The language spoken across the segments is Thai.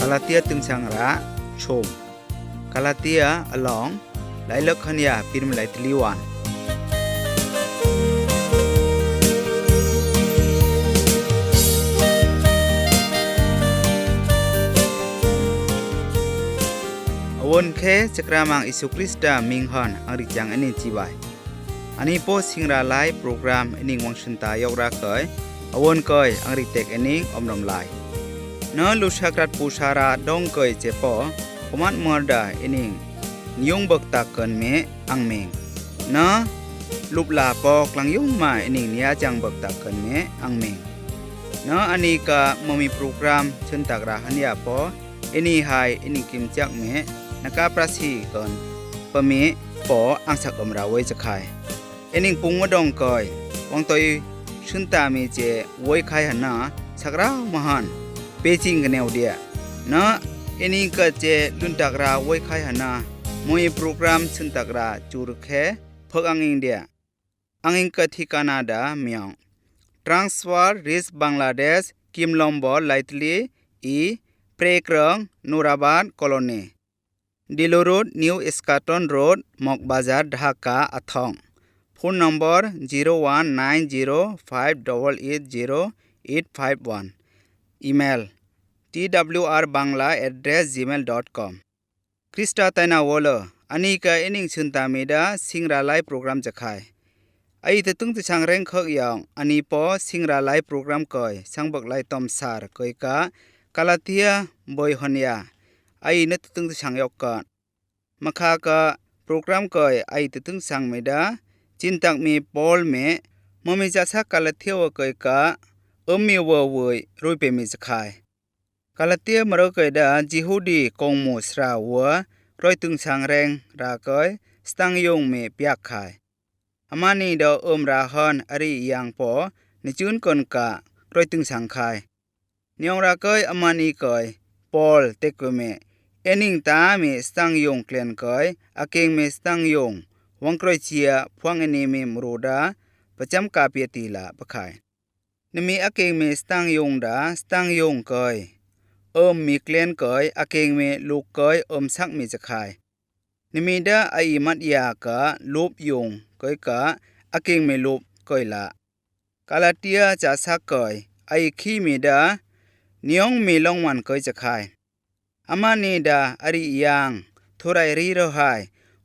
าลาเตียตึงสังระชมกาลาเตียอลองไลลักขณยาปิรมไลตลีวันวนเคจักรามังอิสุคริสตามิงฮอนอังริจังอันนี้จีไวอันนี้โพสิงราไลโปรแกรมอันนี้วังชุนตายกรักเกยวนเกยอังริเตกอันนี้อมรมไลเนลุชากรัดปูชาราดงเกยเจปอขมัดมอร์ดาอันนี้นิยงบักตาเกินเมอังเมงเนลุบลาปอกลังยงมาอันนี้นิยาจังบักตาเกินเมอังเมงเนอันนี้ก็มมีโปรแกรมชุนตากราหันยาปออันนี้ไฮอันนี้กิมจักเมนักประสีก่อนปะเมปออังสักอมราไว้จะขายเอ็นิงปุงวดงกอยวังตอยชุนตามีเจไว้ขายหันนาสักราวมหันเปจิงกันแนวเดียนะเอ็นิงก็เจลุนตักราไว้ขายหันนามวยโปรแกรมชุนตักราจูรุแคพกอังอินเดียอังอิงก็ที่แคนาดาเมียง Transfer Risk Bangladesh กิมลอมบอไลทลีอีเปรกรังนูราบาดคอลนีDilo Road, New Escaton Road, Mok Bazar, Dhaka, Athong. Phone number 01905880851. Email twrbangla@gmail.com. Krista Taina Wolo, Anika Ening Chunta Meda, Singra Live Program Jakai. Ai Tung to Changreng Khok Yang, Anipo, Singra Live Program Koi, Sangbok Lai Tom Sar, Koika, Kalatia, Boy Honya. ไอ้นึกตึงสังยกก่อนมาคากะโปรแกรมก่อยไอ้ตึงสังไม่ได้จินตักมีปอลเมมมีจะสักกาลเทียวก่อยกะมีวัววยรุยเปมีสักขายกาลเทียมเราก่อยได้จิฮูดีกงมูสราวัวรอยตึงสังแรงราก่อยสตังยงเมเปียกขายอามานีดอราฮอนอริยังปอในจุนกนกะรอยตึงสังขายเนียงราก่อยอามานีก่อยปอลเตกเมเอนิงตาเมสตังยงเคลนกอยอาเกงเมสตังยงวังกรอยเชียพวงเอเนเมมโรดาประจำกาเปียตีลาปะขายนมีอาเกงเมสตังยงดาสตังยงกอยมีเคลนกอยอาเกงเมลูกกอยสักมีจะขายนมีดาไอมัดยากะลูบยงกอยกะอาเกงเมลูบกอยละกาลาเตียจะสักกอยไอขี้เมดานิยงมีลงวันกอยจะขายอามานีดาอริยังทุไรรีโรไฮ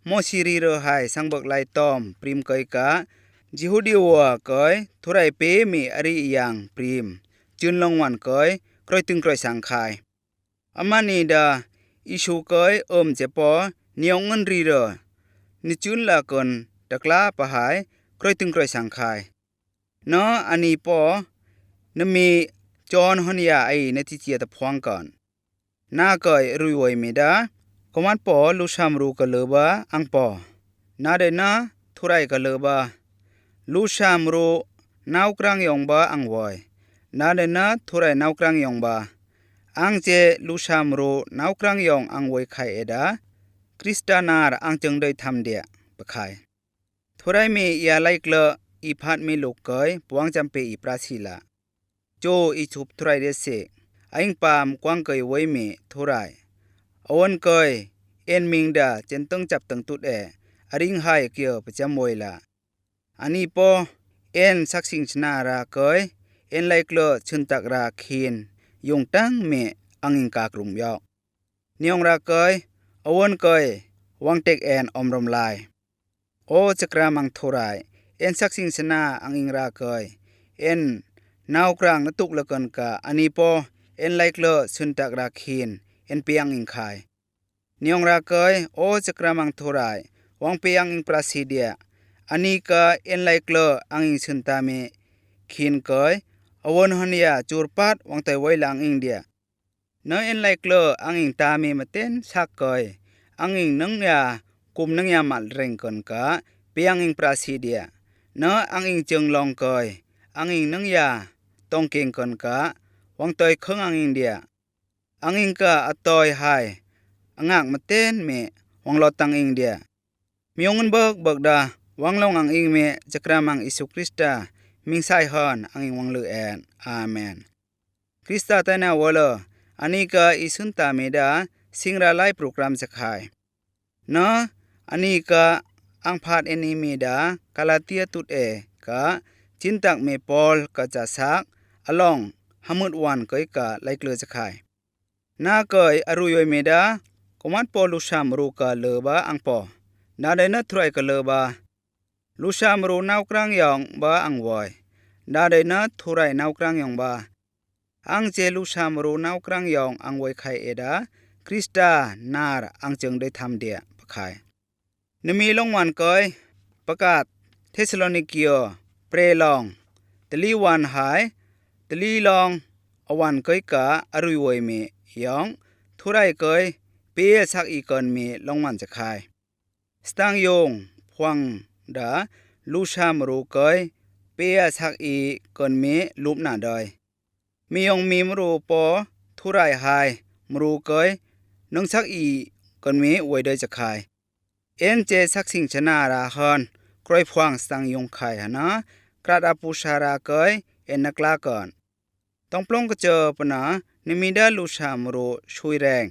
โมชิรีโรไฮสังบกไลตอมพริมกอยกะจิฮูดีวัวกอยทุไรเปมีอริยังพริมจุนลงวันกอยกรอยตึงกรอยสังขายอามานีดาอิชูกอยเจปอนิยงเงินรีโรนิจุนละกนตะกลาปะหายกรอยตึงกรอยสังขายเนาะอันนี้ปอนมีจอนฮอนยาไอในที่เจียตะพวงก่อนนาเกยรุยไวเมดากมันปอลุชามรูกะเลบาอังปอนาเดนาทุไรกะเลบาลุชามรูนาวกรังยองบาอังไวนาเดนาทุไรนาวกรังยองบาอังเจลุชามรูนาวกรังยองอังไวไขเอดาคริสตานาร์อังจังได้ทำเดียปะไขทุไรมียาไลกเลอีพัดมีลูกเกยปวงจำเปอีปราศิลาโจอีชุบทุไรเดเซไอ้ปามกวางเกยไว้เมทุไรอวันเกยเอ็นมิงดาเจนต้องจับตั้งตุดอริงไฮเกียวประจำมวยละอันนี้ปอเอ็นสักสิงชนาราเกยเอ็นไลกเลชุนตักราคีนยงตั้งเมอังอิงกากลุ่มยอกนิยงราเกยอวันเกยวังเต็กแอนอมรมลายโอจักรามังทุไรเอ็นสักสิงชนาอังอิงราเกยเอ็นนาวกลางนตุกละกันกะอันนี้ปอเอ็นไลกเลสุนตักราคีนเอ็นเปียงอิงไขนิยงราเกยโอจักรามังทุไรวังเปียงอิงปราศิเดียอันนี้ก็เอ็นไลกเลอังอิงสุนตาเมคีนเกยอวนฮันยาจูรปัดวังไตไว้ลังอิงเดียเนเอ็นไลกเลอังอิงตาเมมาเต้นสักเกยอังอิงนังยากุมนังยามัลเร่งกันกะเปียงอิงปราศิเดียเนอังอิงจึงลองเกยอังอิงนังยาต้องเก่งกันกะวังตอยเคงอังอิงเดียอังอิงกะอตอยไฮอังอักมาเต้นเมวังลอตังอิงเดียมีองเงินเบิกดาวังลงอังอิงเมจักรามังอิสุคริสตามิงไซฮอนอังอิงวังลือแอนอาเมนคริสตาตานาวอล อันนี้ก็อีสุนตาเมดาสิงราไลโปรแกรมจะขายเนาะอันนี้ก็อังพาดเอนิเมดากาลาเตียตุดก็จินตักเมปอลก็จะซักอลองหมุดวันก็กะไลเกลือจะขายนาเกยอรุยเมดากมัดปอลุชามรูกะเลบาอังปอนาได้นัทรวยกะเลบาลุชามรูนาวกลางยองบาอังวอยนาได้นัทรวยนาวกลางยองบาอังเจลุชามรูนาวกลางยองอังวอยไข่เอดาคริสตานาร์อังจึงได้ทำเดียปะขายนมีลงวันเกยประกาศเทสโลนิกิโอเปรลองตลีวันหายตลีลองอวันเกยกะอรุยวยเมยองทุไรเกยเปียสักอีกอนเมลงวันจะขายสตังยงพวงดาลูชามรูเกยเปียสักอีกอนเมลุบหนาดอยมียงมีมรูปอทุไรหายมรูเกยนงสักอีกอนเมอวยเดยจะขายเอ็นเจสักสิงชนาราฮอนกรอยพวงสตังยงไข่หนะกระดาปูชาราเกยเอ็นนักลาก่อนต้องปลงกระเจอปนะนิมิดาลูชามรูช่วยแรง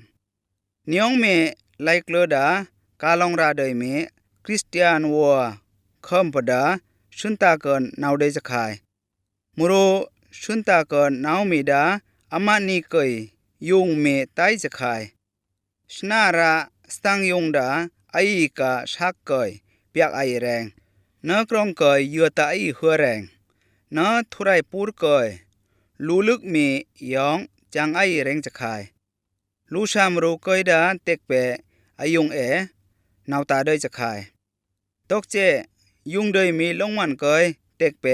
นิยองเมไลกเลดากาลองราเดยเมคริสเตียนวัวคัมปดาชุนตาเกินนาวเดจะขายมรูชุนตาเกินนาวมีดาอามานีเกยยุงเมไตจะขายชนาราสตังยงดาไอกาชักเกยเปียกไอแรงเนกรองเกยเยือตาไอหัวแรงเนทุไรปูรเกยลูลึกมียองจังไอแรงจะขายลูชามรูเกยดาเต็กเปอายุงนาวตาเดยจะขายตกเจยุงเดยมีลงวันเกยเต็กเป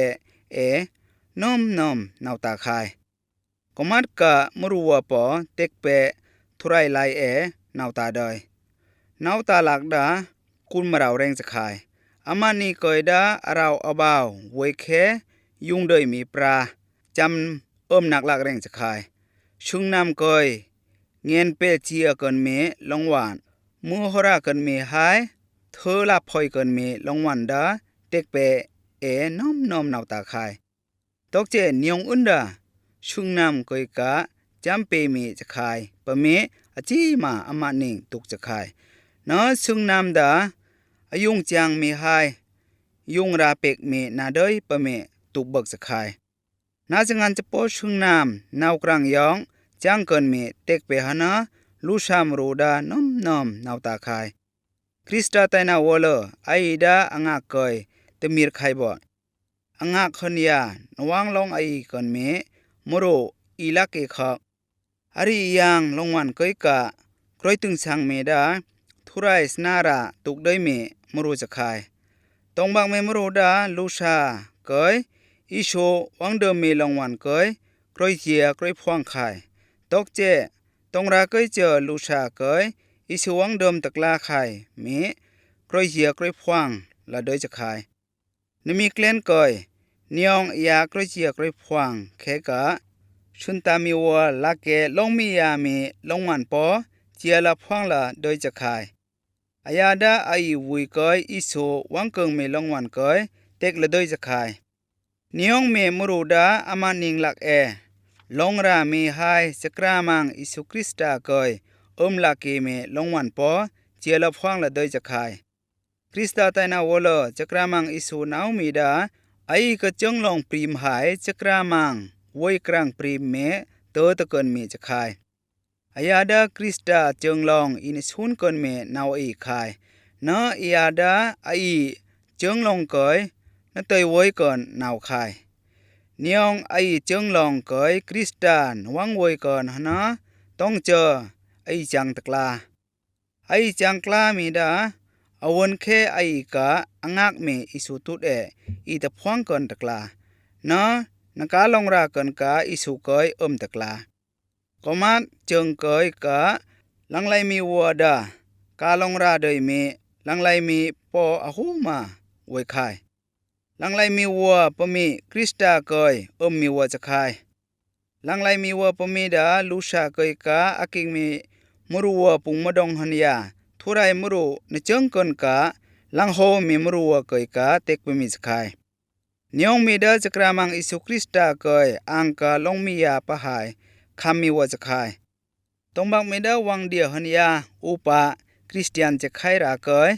น้อมนาวตาขายกมัดกะมรัวปอเต็กเปทุไรไลนาวตาเดยนาวตาหลักดาคุณมาเราแรงจะขายอามานีเกยดาเราอบาวเวเคยุงเดยมีปลาจำหนักหลักแรงจะขายชุงนำเกยเงียนเปเจียเกินเมลงหวานมูฮราเกินเมหายเธอลับพอยเกินเมลงหวานดาเต็กเปน้อมนาวตาขายตกเจนิยงอุนดาชุงนำเกยกะจำเปเมจะขายปะเมอจีมาอามานิงตุกจะขายนอชุงนำดาอายุงจางเมหายยุงราเป็กเมนาเดยปะเมตุกเบิกจะขายนาจังงันจะโปชุงนำนาวกลางยองจังเกินเมเต็กเปหนะลูชามรูดาน้อมนาวตาขายคริสตาไตนาวเลไอดาอังากเกยเตมีรไขบออังากคนยานวางลงไอเกินเมมโรอีลักเอขอกอริยังลงวันเกยกะกรอยตึงสังเมดาทุไรสนาราตุกได้เมมโรจะขายตรงบางเมมโรดาลูชาเกยอิโชวังเดิมเมลงวันเกยกรอยเจียกรอยพวงขายตกเจตรงราเกยเจอลูชาเกยอิโชวังเดิมตะกลาขายเมกรอยเจียกรอยพวงละโดยจะขายนมีเกลนเกยนิยองยากรอยเจียกรอยพวงแค่กะชุนตามีวัวลาเกลงมียามีลงวันปอเจียละพวงละโดยจะขายอายาดาไอวุยเกยอิโซวังเกิงเมลงวันเกยเต็กละโดยจะขายนิยองเมมรูดาอามานิงลักลงรามีไฮสกรามังอิสุคริสตาเกยลาเกเมลงวันปอเจียละพวงละโดยจะขายคริสตาไตนาวลจักรามังอิสุนาวมีดาไอกะจงลองปรีมหายจักรามังวยกลางปรีมเมเตอตะเกินเมจะขายอายาดาคริสตาจงลองอินสุนเกินเมนาวอีขายนะอียาดาไอจงลองเกยนเตยวยก่อนนาวขายนิยองไอจงลองเกยคริสตานวังวยก่อนนะต้องเจอไอจังตะกลาไอจังกลามีดาอวนเคไอกะอังากเมอิสุตุดอีตะพวงก่อนตะกลานะนกาลงราก่อนกะอิสุเกยตะกลาก็มาเจิงเกยกะลังไลมีวัวดากาลงราเดยเมลังไลมีปออะหูมาไว้ขายลังไลมีวัวปมีคริสตาเกยมีวัวจะขายลังไลมีวัวปมีดาลูชาเกยกะอากิงมีมรัวปุงมดงหันยาทุไรมรุนเจิงก่อนกะลังโฮมีมรัวเกยกะเต็กปมีจะขายนิยองมีดาจักรามังอิสุคริสตาเกยอังกะลงมียาปะหายคำมีวัวจะขาย ต้องบักไม่ได้วังเดียวหันยาอุปาคริสเตียนจะไขราเกย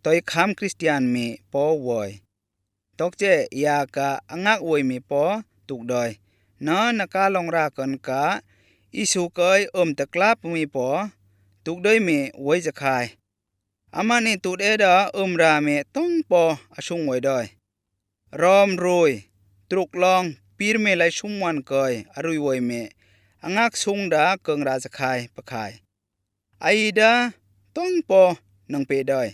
ตอยคำคริสเตียนมีปอวอยตกเจยากะอักอวยมีปอตุกดอยนอนกาลงรากันกะอิสุเกยตะกลาบมีปอตุกดอยมีไว้จะขายอามานี่ตุดเอดาราเมต้องปออชุงไว้ดอยรอมรวยตรุกลองปีรเมไลชุมวันเกยอรุยไว้เมอักชุงดาเกิงราจะขายปะขายไอดาต้องปอนังเปดอย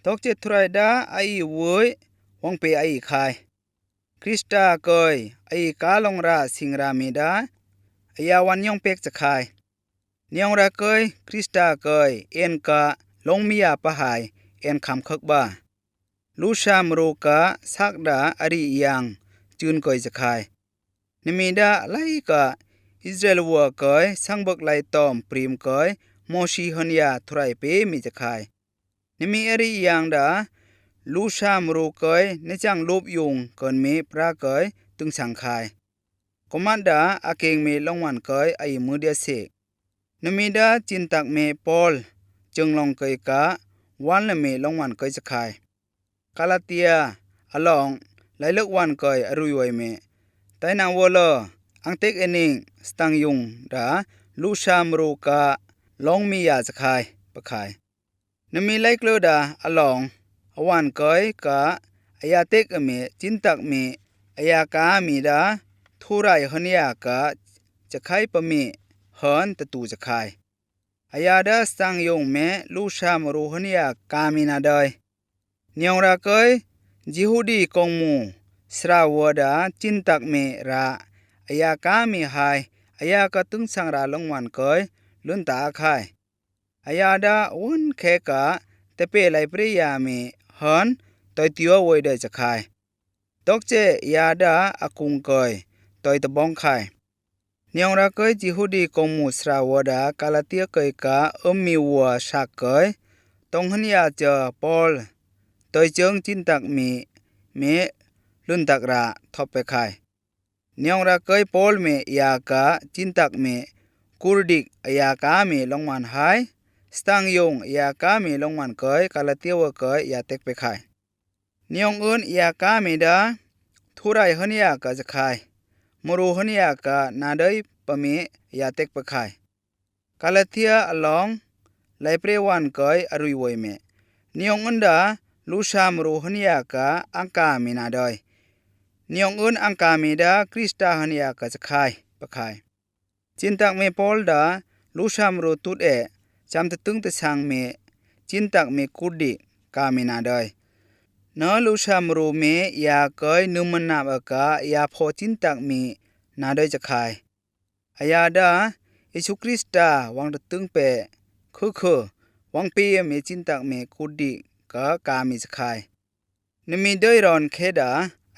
ตกเจตรายดาไอเวยวังเปไอขายคริสตาเกยไอกาลงราสิงรามีดาอยาวันยองเป็กจะขายเนียงราเกยคริสตาเกยเอ็นกาลงมียาปะหายเอ็นคำคักบาลูชามโรกาสักดาอริยังจุนเกยจะขายนิมิดาไลกาอิสราเอลวัวเกยสังบกไลตอมปรีมเกยโมชีฮันยาทรายเปมีจะขายนิมิอริยังดาลูชามโรเกยในจังลบยุงเกินมีพระเกยตึงสังขายกอมันดาอาเกงมีลงวันเกยไอมือเดียเสกนิมิดาจินตักเมปอลจึงลงเกยกะวันละเมลงวันเกยจะขายกาลาเตียอลองไลเลิกวันเกยอรุยไวเมไตนางวอลอังเต็กเอนิงสตังยุงดาลูชามโรกาลงมียาจะขายปะขายนมีไลกเลดาอลองอวันเกยกะอยาเต็กเมจินตักเมอยากามีดาทุไรหันยากะจะขายปะเมหันตะตูจะขายอยาดาสตังยุงเมลูชามโรหันยากามีนาดอยเนียงราเกยจิฮูดีกงมูสราวดาจินตักเมราอยากามีหายอยากะตึงสังราลงวันเกยลุนตาขายอยาดาอุนเคกะเตเปไลปริยามีหันตอยติวไว้ได้จะขายตกเจยาดาอากุงเกยตอยตะบองขายเนียงราเกยจิฮูดีกงมูสราวดากาลาเตียเกยกะมีวัวชักเกยตงหันยาเจอปอลตอยเจิงจินตักมีเมลุนตักราทบไปขายเนียงราเกยปอลเมยากะจินตักเมกุรดิกอยากาเมลงวันหายสตังยงอยากาเมลงวันเกยกาลาเตียวเกยยาเต็กไปขายเนียงอื่นอยากาเมดาทุไรหันยากะจะขายมรูหันยากะนาเดยปะเมยาเต็กไปขายกาลาเตียอลองไลเปรวันเกยอรุยไวเมเนียงอื่นดาลูชามรูหันยากะอังกามีนาดอยเนียงอื่นอังกามีดาคริสตาหันยากะจะขายปะขายจินตักเมปอลดาลูชามรูตุดเอจำตะตึงตะสังเมจินตักเมกุดิกามีนาดอยนอลูชามรูเมยาเกยนุมันนาบกะยาพอจินตักเมนาดอยจะขายอยาดาอิสุคริสตาวังตะตึงเปคือวังเปียเมจินตักเมกุดิกามีจะขายนมีดอยรอนเคดา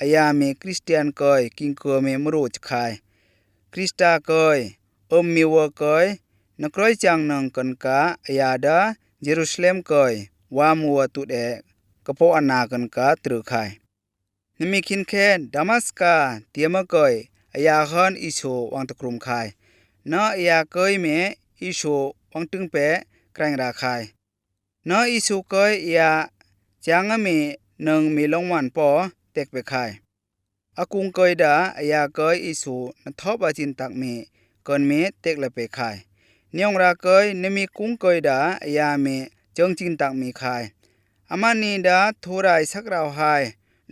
อยาเมคริสเตียนเกยกิงเกเมมรูจะขายคริสตาเกยมีวัวเกยนักร้อยจังนังกันกะอยาดาเยรูซาเล็มเกยวามัวตุเดกะโพอนากันกะตรึขายนมีคินเคนดามัสกาเตียมเกยอยาฮันอิโชวังตะกรุมขายนาอยาเกยเมอิโชวังตึงเปแกรงราขายนาอิโชเกยอยาจางเมนึงมีลงวันปอเต็กไปขายอากุงเกยดาอยาเกยอิโชนทอบาจินตักเมก่อนเมเต็กละไปขายเนียงราเกยนมีกุงเกยดายาเมจงจินตักมีขายอามานีดาทุไรสักราวหาย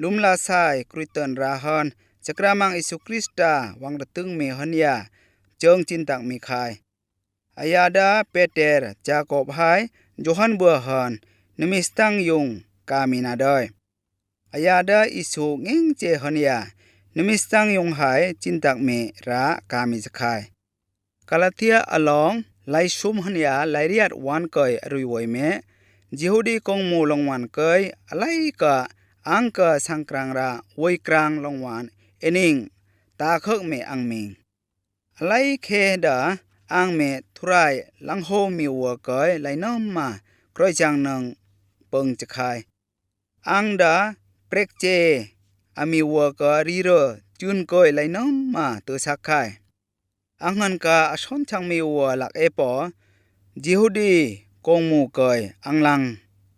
ลุมลาไซคริตันราฮันจักรามังอิสุคริสตาวังตะตึงเมหันยาจงจินตักมีขายอายาดาเปเตอร์จาโคบหายโยฮันบัวฮันนมีสตังยุงกามีนาดอยอายาดาอิสุเงงเจหันยานมีสตังยุงหายจินตักเมรากามีจะขายกาลาเทียอลองไลชุมหันยาไลเรียดวันเกยอรุยไวเมจิฮูดีกงมูลงวันเกยอะไรกะอังกะสังกรังราไวยกลางลงวันเอนิงตาคึกเมอังมิงอะไรเคดาอังเมทุไรลังโฮมีวัวเกยไลน้อมมากรอยจังนังเปิงจะขายอังดาเปรกเจอามีวัวเกรีเรจุนเกยไลน้อมมาตัวสักขาย อังเงินกาชอนชังมีวัวหลักเอปอยิฮูดีกงหมู่เกยอังลัง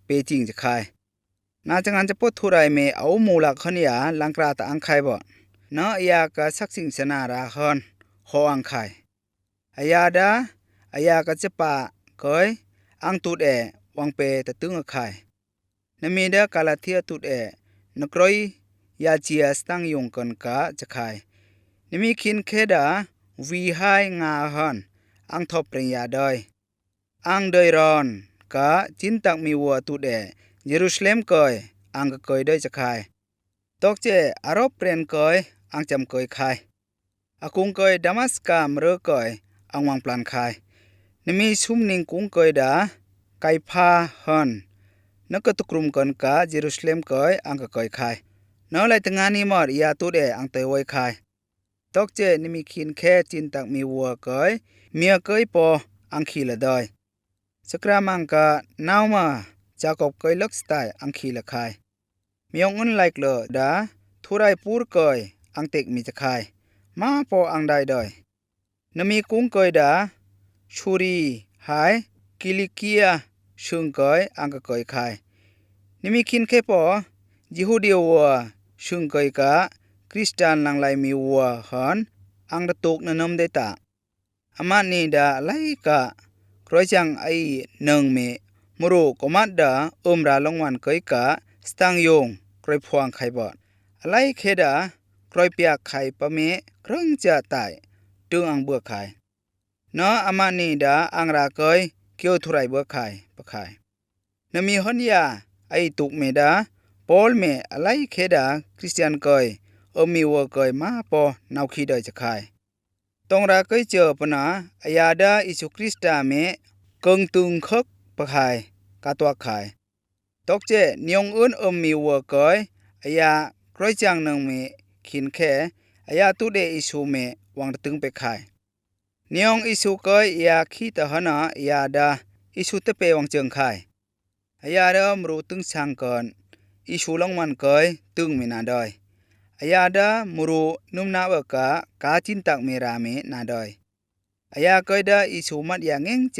เปจิงจะคายนาจังอันจะปดทุไรเมเอาหมู่หลักขณียลังกราตะอังไข่บ่เนาะอยากะสักสิ่งสนาราคอนขออังไข่อายาดาอายากะจะปะเกยอังตุดแอวังเปตะตึงอะไข่นมีเดกาลาเทียตุดแอนกรอยยาจียสตังยงกันกะจะไข่นมีคินเคดาวีไฮงาฮันอังทอปริญญาดอยอังเดยรอนกะจินตักมีวัวตุดแอเยรูซาเล็มเกยอังกะเกยได้จะไข่ตอกเจอารอบเปลี่ยนเกยอังจำเกยไข่อากุงเกยดามัสกามเรเกยอังวังปลานไข่นมีชุมนิงกุงเกยดาไกพาฮันนักตุกรุมกันกะเยรูซาเล็มเกยอังกะเกยไข่นอไลตงานีมอดยาตุดแออังเตยไว้ไข่ตอกเจนมีคินแค่จินตักมีวัวเกยเมียเกยปออังขีละดอยสกรามังกะนาวมาจากบเกยลักสไตอังขีละคายมีองุนไลกเลอดาทุไรปูรเกยอังเต็กมีจะคายมาปออังได้ดอยนมีกุ้งเกยดาชูรีหายกิลิเกียชุงเกยอังกะเกยคายนมีคินแค่ปอยิฮูดีวัวชุงเกยกะคริสเตียนลังไลมีวัวหันอังตะตุกนนมได้ตาอามานีดาไลกะครอยจังไอหนึ่งเมมรูกมัดดาราลงวันเกยกะสตังยงครอยพวงไข่บอดไลเคดาครอยเปียกไข่ปะเมครึ่งจะตายตึงอังเบื่อไข่เนาะอามานีดาอังราเกยเกี่ยวทุไรเบื่อไข่ปะไข่นมีฮอนยาไอตุกเมดาปอลเมไลเคดาคริสเตียนเกยมีวัวเกยมาปอนาวขีดอยจะไข่ตรงราเกยเจอปนาอายาดาอิสุคริสตาเมกึงตึงคึกปะไข่กาตัวไข่ตกเจนิยงอื่นมีวัวเกยอายากร้อยจังนึงเมขินแค่อายาตุเดอิสุเมวังตึงไปไข่นิยงอิสุเกยยาขีตะหนาอายาดาอิสุเตเปวังเจิงไข่อายาเริ่มรู้ตึงช่างก่อนอิสุลงมันเกยตึงมีนาดอยอายาดามุรุนุมนาเวกะกาจินตักเมราเมนาดอยอายาเกยดาอิสุมัดยางเงเจ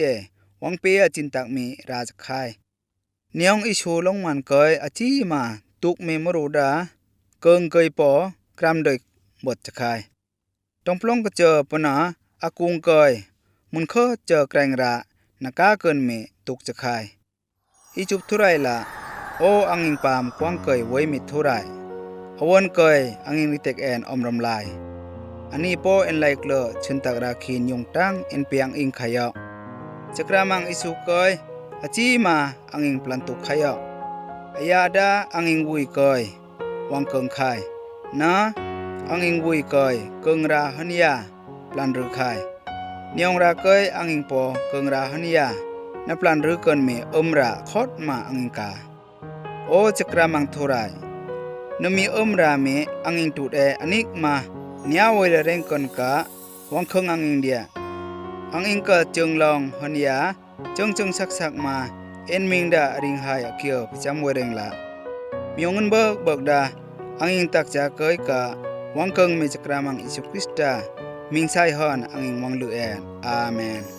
วังเปียจินตักมีราจคายนิยงอิสุลงมันเกยอจีมาตุกเมมรุดาเกิงเกยปอกรัมโดยบทจะคายต้องปลงก็เจอปนาอากุงเกยมุนเคเจอแกรงระนากาเกินเมตุกจะคายอีจุบทุไรละโออังอิงปามกวางเกยไว้มิทุไรอวนเกยอังอิงลิเตกแอนอมรำลายอันนี้โปเอ็นไลเกลอชินตักราคีนยงตั้งเอ็นเปียงอิงขยะจักรามังอิสุเกยอจีมาอังอิงปลันตุขยะอายาดาอังอิงวุยเกยวังเกิงไข่นะอังอิงวุยเกยเกิงราหันยาปลันรือไข่นิยงราเกยอังอิงปอเกิงราหันยานับปลันรือเกินเมราคอดมาอังอิงกาโอจักรามังทุไรนมีราเมอังอิงตูดอันนิกมาเนียวยเร่งกันกะวังคงอังอิงเดียอังอิงก็จึงลองหันยาจึงสักมาเอ็นมิงดาริงหายเกี่ยวประจำเวรงละมีองเงินเบิกดาอังอิงตักจากเกยกะวังคงเมจักรามังอิสุคริสตามิงไซฮอนอังอิงวังลือแอนอาเมน